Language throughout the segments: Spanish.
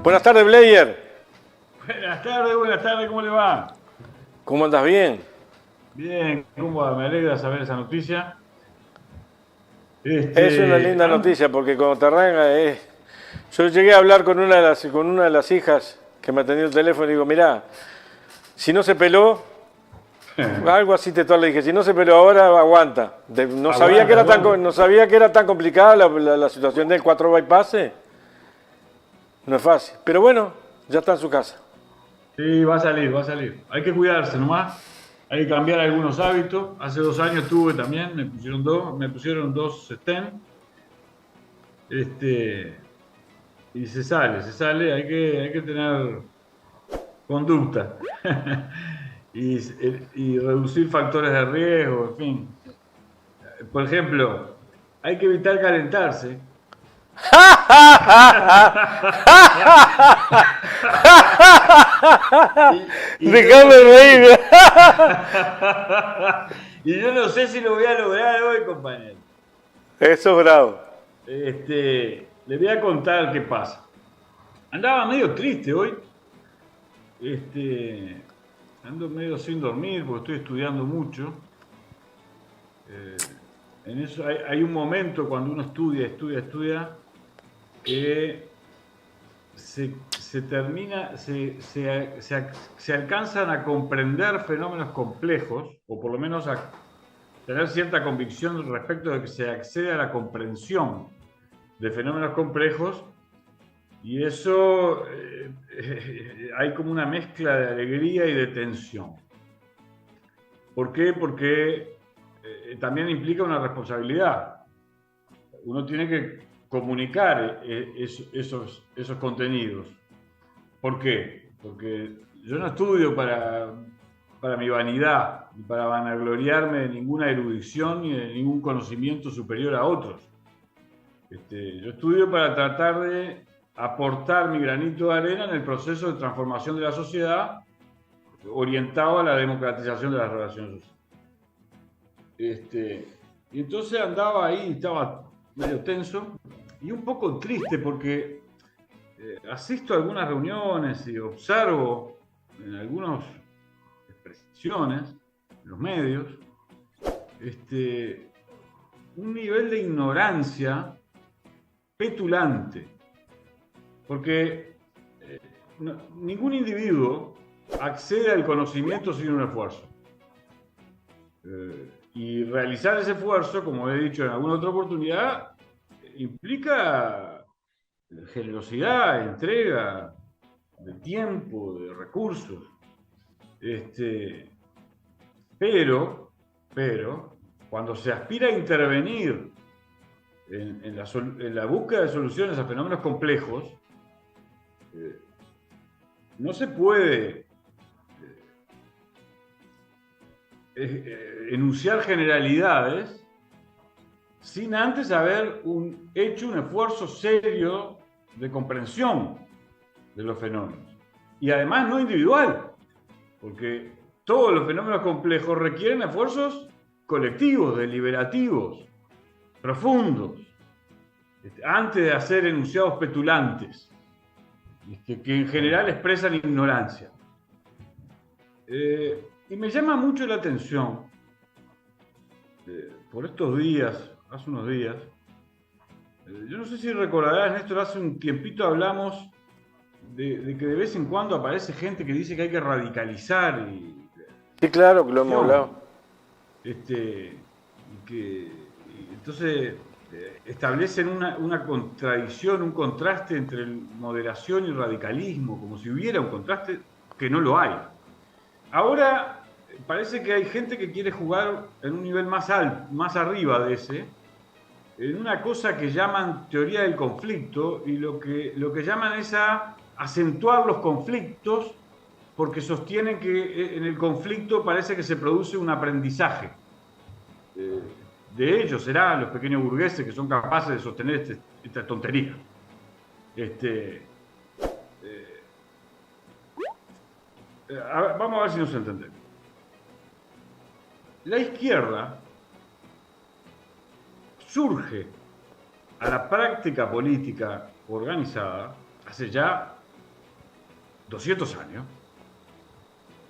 Buenas tardes, Blair. Buenas tardes, ¿cómo le va? ¿Cómo andas? ¿Bien? Bien, ¿cómo va? Me alegra saber esa noticia. Es una linda noticia porque cuando te arranca es... Yo llegué a hablar con una de las hijas que me atendió el teléfono y digo, mirá, si no se peló, algo así textual le dije, si no se peló ahora, aguanta. No sabía que era tan complicada la situación del 4 bypasses. No es fácil. Pero bueno, ya está en su casa. Sí, va a salir, va a salir. Hay que cuidarse nomás. Hay que cambiar algunos hábitos. Hace 2 años tuve también, me pusieron dos stent. Y hay que tener conducta. y reducir factores de riesgo, en fin. Por ejemplo, hay que evitar calentarse. Déjame reír. Y yo no sé si lo voy a lograr hoy, compañero. Eso es bravo. Le voy a contar qué pasa. Andaba medio triste hoy. Ando medio sin dormir porque estoy estudiando mucho. En eso hay un momento cuando uno estudia, que se alcanzan a comprender fenómenos complejos, o por lo menos a tener cierta convicción respecto de que se accede a la comprensión de fenómenos complejos, y eso hay como una mezcla de alegría y de tensión. ¿Por qué? Porque también implica una responsabilidad. Uno tiene que comunicar esos contenidos. ¿Por qué? Porque yo no estudio para mi vanidad, ni para vanagloriarme de ninguna erudición ni de ningún conocimiento superior a otros. Yo estudio para tratar de aportar mi granito de arena en el proceso de transformación de la sociedad orientado a la democratización de las relaciones sociales. Y entonces andaba ahí, estaba medio tenso y un poco triste porque asisto a algunas reuniones y observo en algunas expresiones, en los medios, un nivel de ignorancia petulante. Porque ningún individuo accede al conocimiento sin un esfuerzo. Y realizar ese esfuerzo, como he dicho en alguna otra oportunidad, implica generosidad, entrega de tiempo, de recursos. Pero, cuando se aspira a intervenir en la búsqueda de soluciones a fenómenos complejos, no se puede enunciar generalidades sin antes haber hecho un esfuerzo serio de comprensión de los fenómenos. Y además no individual, porque todos los fenómenos complejos requieren esfuerzos colectivos, deliberativos, profundos, antes de hacer enunciados petulantes, que en general expresan ignorancia. Y me llama mucho la atención, por estos días, hace unos días, yo no sé si recordarás, Néstor, hace un tiempito hablamos de que de vez en cuando aparece gente que dice que hay que radicalizar. Sí, claro, que lo hemos hablado. Entonces establecen una contradicción, un contraste entre moderación y radicalismo, como si hubiera un contraste que no lo hay. Ahora parece que hay gente que quiere jugar en un nivel más alto, más arriba de ese, en una cosa que llaman teoría del conflicto, y lo que llaman es a acentuar los conflictos, porque sostienen que en el conflicto parece que se produce un aprendizaje. De ellos serán los pequeños burgueses que son capaces de sostener esta tontería. Vamos a ver si nos entendemos. La izquierda surge a la práctica política organizada hace ya 200 años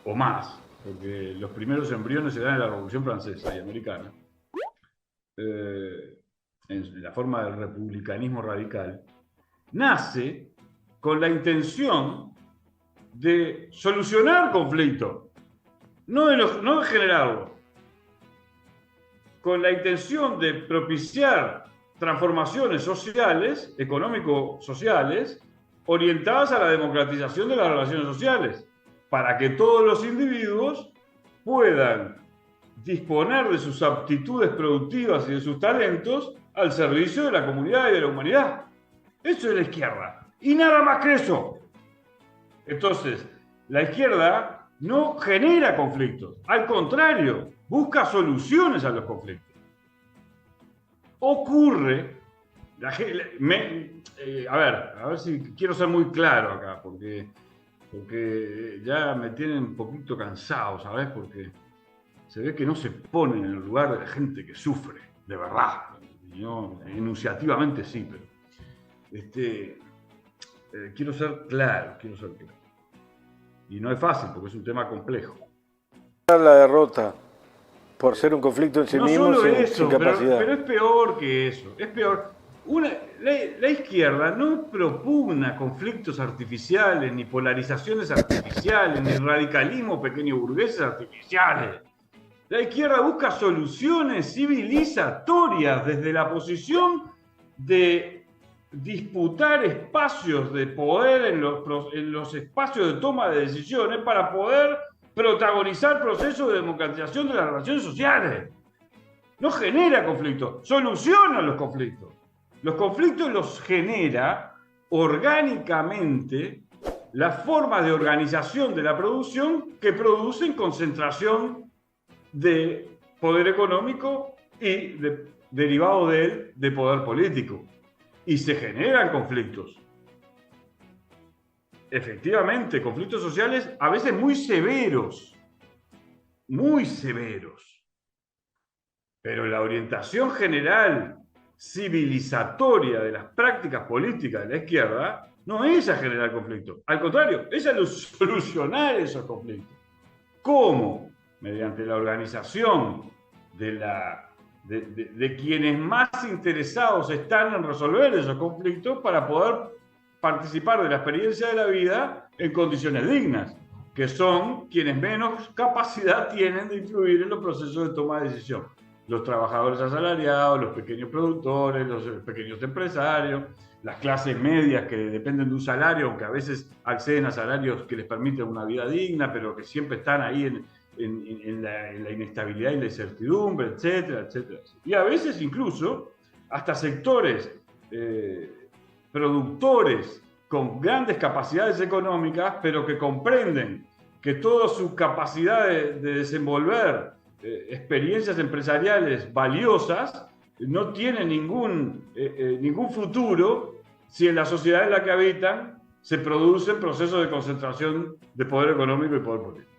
o más, porque los primeros embriones se dan en la Revolución Francesa y Americana, en la forma del republicanismo radical, nace con la intención de solucionar conflictos, no de generarlo, con la intención de propiciar transformaciones sociales, económico-sociales, orientadas a la democratización de las relaciones sociales, para que todos los individuos puedan disponer de sus aptitudes productivas y de sus talentos al servicio de la comunidad y de la humanidad. Eso es la izquierda. Y nada más que eso. Entonces, la izquierda no genera conflictos. Al contrario, busca soluciones a los conflictos. Ocurre... a ver si quiero ser muy claro acá, porque ya me tienen un poquito cansado, ¿sabes? Porque se ve que no se ponen en el lugar de la gente que sufre, de verdad. Yo, enunciativamente sí, pero quiero ser claro. Y no es fácil, porque es un tema complejo. La derrota por ser un conflicto en sí mismo, No solo sin eso, capacidad. pero es peor que eso. Es peor. La izquierda no propugna conflictos artificiales, ni polarizaciones artificiales, ni radicalismo pequeño burgueses artificiales. La izquierda busca soluciones civilizatorias desde la posición de disputar espacios de poder en los espacios de toma de decisiones para poder protagonizar procesos de democratización de las relaciones sociales. No genera conflictos, soluciona los conflictos. Los conflictos los genera orgánicamente las formas de organización de la producción que producen concentración de poder económico y derivado de él de poder político. Y se generan conflictos. Efectivamente, conflictos sociales a veces muy severos. Pero la orientación general civilizatoria de las prácticas políticas de la izquierda no es a generar conflictos. Al contrario, es a solucionar esos conflictos. ¿Cómo? Mediante la organización de quienes más interesados están en resolver esos conflictos para poder participar de la experiencia de la vida en condiciones dignas, que son quienes menos capacidad tienen de influir en los procesos de toma de decisión. Los trabajadores asalariados, los pequeños productores, los pequeños empresarios, las clases medias que dependen de un salario, aunque a veces acceden a salarios que les permiten una vida digna, pero que siempre están ahí en la inestabilidad y la incertidumbre, etcétera, etcétera. Y a veces incluso hasta sectores productores con grandes capacidades económicas, pero que comprenden que toda su capacidad de desenvolver experiencias empresariales valiosas no tiene ningún futuro si en la sociedad en la que habitan se producen procesos de concentración de poder económico y poder político.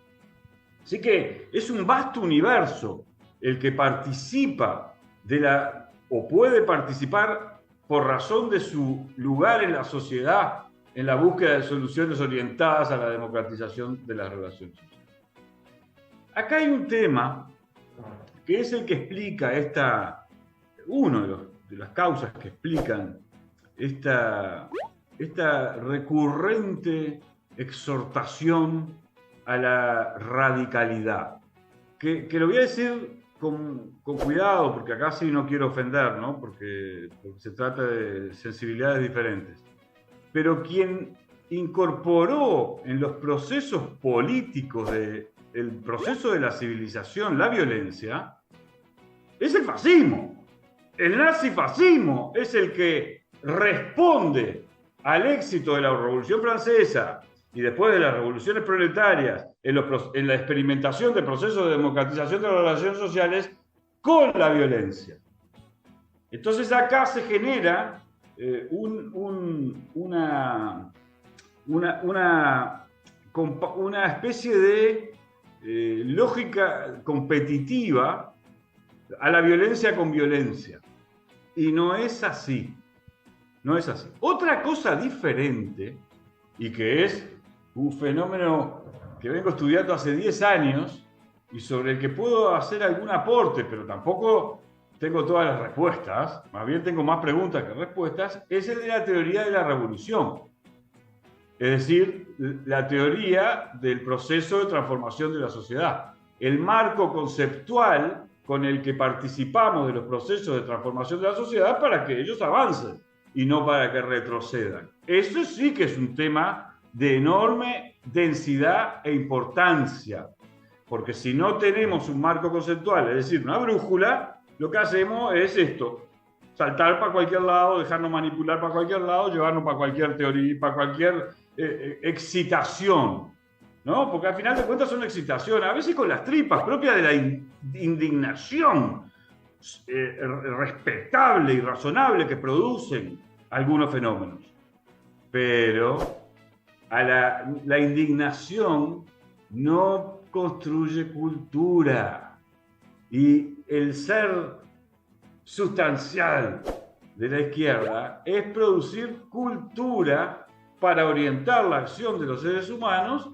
Así que es un vasto universo el que participa o puede participar por razón de su lugar en la sociedad en la búsqueda de soluciones orientadas a la democratización de las relaciones sociales. Acá hay un tema que es el que explica uno de las causas que explican esta recurrente exhortación a la radicalidad, que lo voy a decir con cuidado, porque acá sí no quiero ofender, ¿no? Porque se trata de sensibilidades diferentes. Pero quien incorporó en los procesos políticos del proceso de la civilización la violencia es el fascismo. El nazifascismo es el que responde al éxito de la Revolución Francesa y después de las revoluciones proletarias en la experimentación de procesos de democratización de las relaciones sociales con la violencia. Entonces acá se genera una especie de lógica competitiva a la violencia con violencia. Y no es así. No es así. Otra cosa diferente, y que es un fenómeno que vengo estudiando hace 10 años y sobre el que puedo hacer algún aporte, pero tampoco tengo todas las respuestas, más bien tengo más preguntas que respuestas, es el de la teoría de la revolución. Es decir, la teoría del proceso de transformación de la sociedad. El marco conceptual con el que participamos de los procesos de transformación de la sociedad para que ellos avancen y no para que retrocedan. Eso sí que es un tema de enorme densidad e importancia, porque si no tenemos un marco conceptual, es decir, una brújula, lo que hacemos es esto: saltar para cualquier lado, dejarnos manipular para cualquier lado, llevarnos para cualquier teoría, para cualquier excitación, ¿no? Porque al final de cuentas son excitaciones, a veces con las tripas, propias de la indignación respetable y razonable que producen algunos fenómenos. Pero a la indignación no construye cultura, y el ser sustancial de la izquierda es producir cultura para orientar la acción de los seres humanos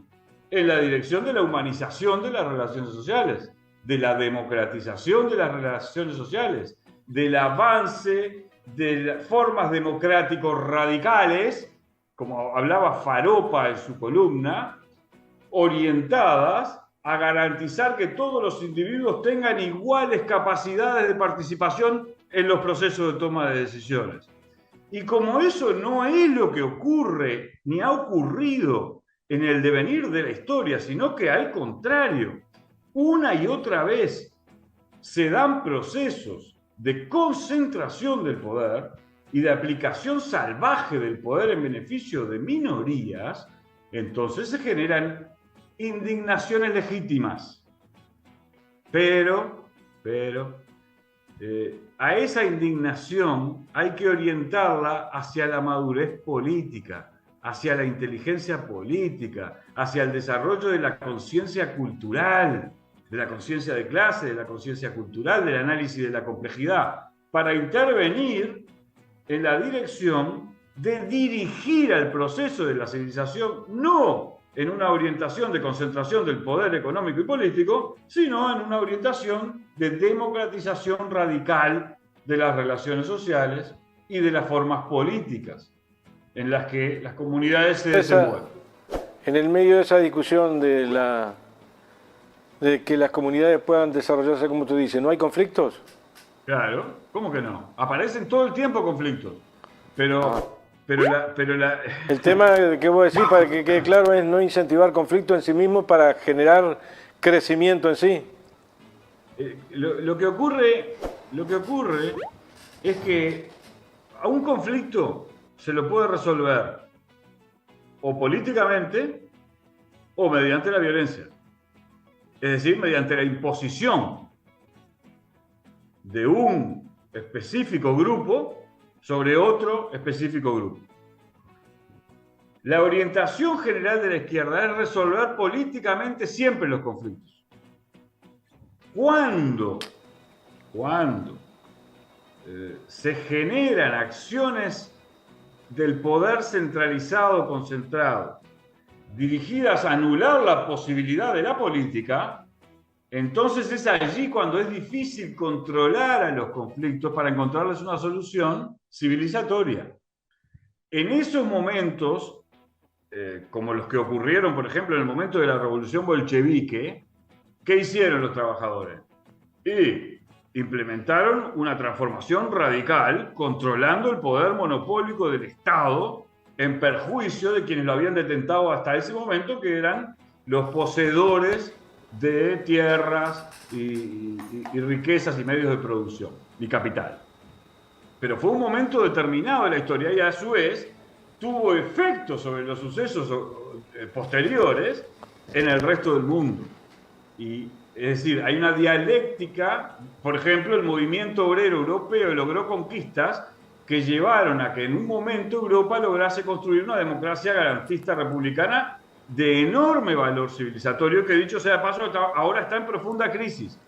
en la dirección de la humanización de las relaciones sociales, de la democratización de las relaciones sociales, del avance de formas democráticos radicales, como hablaba Faropa en su columna, orientadas a garantizar que todos los individuos tengan iguales capacidades de participación en los procesos de toma de decisiones. Y como eso no es lo que ocurre, ni ha ocurrido en el devenir de la historia, sino que al contrario, una y otra vez se dan procesos de concentración del poder y de aplicación salvaje del poder en beneficio de minorías, entonces se generan indignaciones legítimas. Pero a esa indignación hay que orientarla hacia la madurez política, hacia la inteligencia política, hacia el desarrollo de la conciencia cultural, de la conciencia de clase, de la conciencia cultural, del análisis de la complejidad, para intervenir en la dirección de dirigir al proceso de la civilización, no en una orientación de concentración del poder económico y político, sino en una orientación de democratización radical de las relaciones sociales y de las formas políticas en las que las comunidades se desenvuelven. En el medio de esa discusión de que las comunidades puedan desarrollarse como tú dices, ¿no hay conflictos? Claro, ¿cómo que no? Aparecen todo el tiempo conflictos, pero El tema que vos decís, para que quede claro, es no incentivar conflicto en sí mismo para generar crecimiento en sí. Lo que ocurre es que a un conflicto se lo puede resolver o políticamente o mediante la violencia. Es decir, mediante la imposición de un específico grupo sobre otro específico grupo. La orientación general de la izquierda es resolver políticamente siempre los conflictos. Cuando se generan acciones del poder centralizado, concentrado, dirigidas a anular la posibilidad de la política, entonces es allí cuando es difícil controlar a los conflictos para encontrarles una solución civilizatoria. En esos momentos, como los que ocurrieron, por ejemplo, en el momento de la revolución bolchevique, ¿qué hicieron los trabajadores? Y implementaron una transformación radical, controlando el poder monopólico del Estado en perjuicio de quienes lo habían detentado hasta ese momento, que eran los poseedores de tierras y riquezas y medios de producción y capital. Pero fue un momento determinado de la historia y a su vez tuvo efectos sobre los sucesos posteriores en el resto del mundo. Y es decir, hay una dialéctica. Por ejemplo, el movimiento obrero europeo logró conquistas que llevaron a que en un momento Europa lograse construir una democracia garantista republicana de enorme valor civilizatorio, que dicho sea de paso, ahora está en profunda crisis.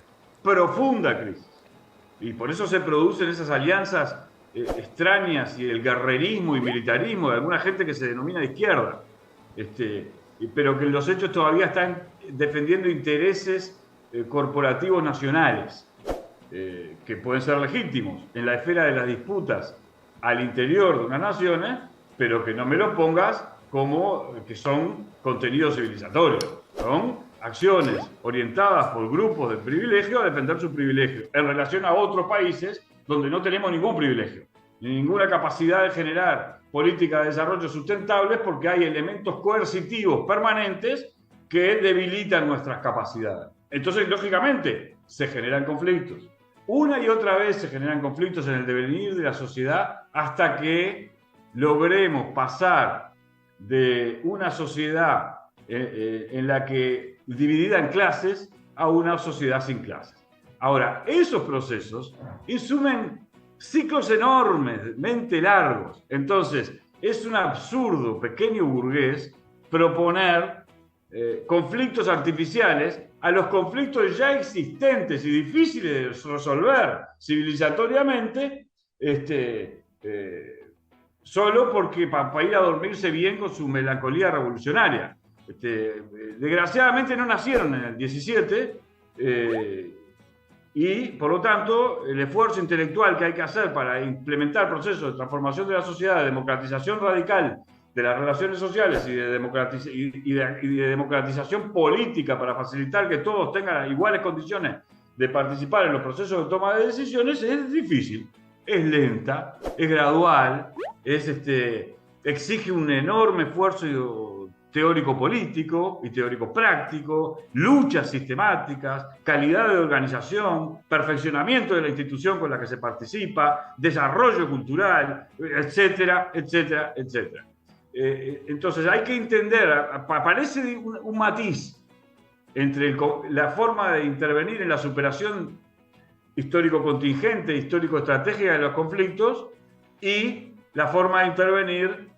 Y por eso se producen esas alianzas extrañas y el guerrerismo y militarismo de alguna gente que se denomina de izquierda. pero que en los hechos todavía están defendiendo intereses corporativos nacionales, que pueden ser legítimos en la esfera de las disputas al interior de unas naciones, pero que no me los pongas como que son contenidos civilizatorios. Son acciones orientadas por grupos de privilegio a defender su privilegio en relación a otros países donde no tenemos ningún privilegio, ni ninguna capacidad de generar políticas de desarrollo sustentables, porque hay elementos coercitivos permanentes que debilitan nuestras capacidades. Entonces, lógicamente, se generan conflictos. Una y otra vez se generan conflictos en el devenir de la sociedad hasta que logremos pasar de una sociedad en la que dividida en clases a una sociedad sin clases. Ahora, esos procesos insumen ciclos enormemente largos. Entonces, es un absurdo pequeño burgués proponer conflictos artificiales a los conflictos ya existentes y difíciles de resolver civilizatoriamente, solo porque para ir a dormirse bien con su melancolía revolucionaria. Desgraciadamente no nacieron en el 17 y, por lo tanto, el esfuerzo intelectual que hay que hacer para implementar procesos de transformación de la sociedad, de democratización radical de las relaciones sociales y de democratización política para facilitar que todos tengan iguales condiciones de participar en los procesos de toma de decisiones es difícil, es lenta, es gradual, exige un enorme esfuerzo teórico-político y teórico-práctico, luchas sistemáticas, calidad de organización, perfeccionamiento de la institución con la que se participa, desarrollo cultural, etcétera, etcétera, etcétera. Entonces hay que entender, aparece un matiz entre la forma de intervenir en la superación histórico-contingente, histórico-estratégica de los conflictos y la forma de intervenir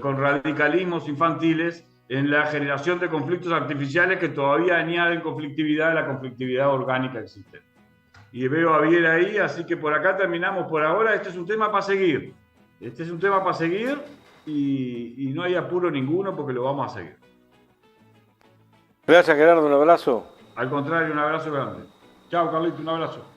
con radicalismos infantiles en la generación de conflictos artificiales que todavía añaden conflictividad a la conflictividad orgánica existente. Y veo a Javier ahí, así que por acá terminamos por ahora. Este es un tema para seguir. Este es un tema para seguir y no hay apuro ninguno porque lo vamos a seguir. Gracias, Gerardo, un abrazo. Al contrario, un abrazo grande. Chao, Carlito, un abrazo.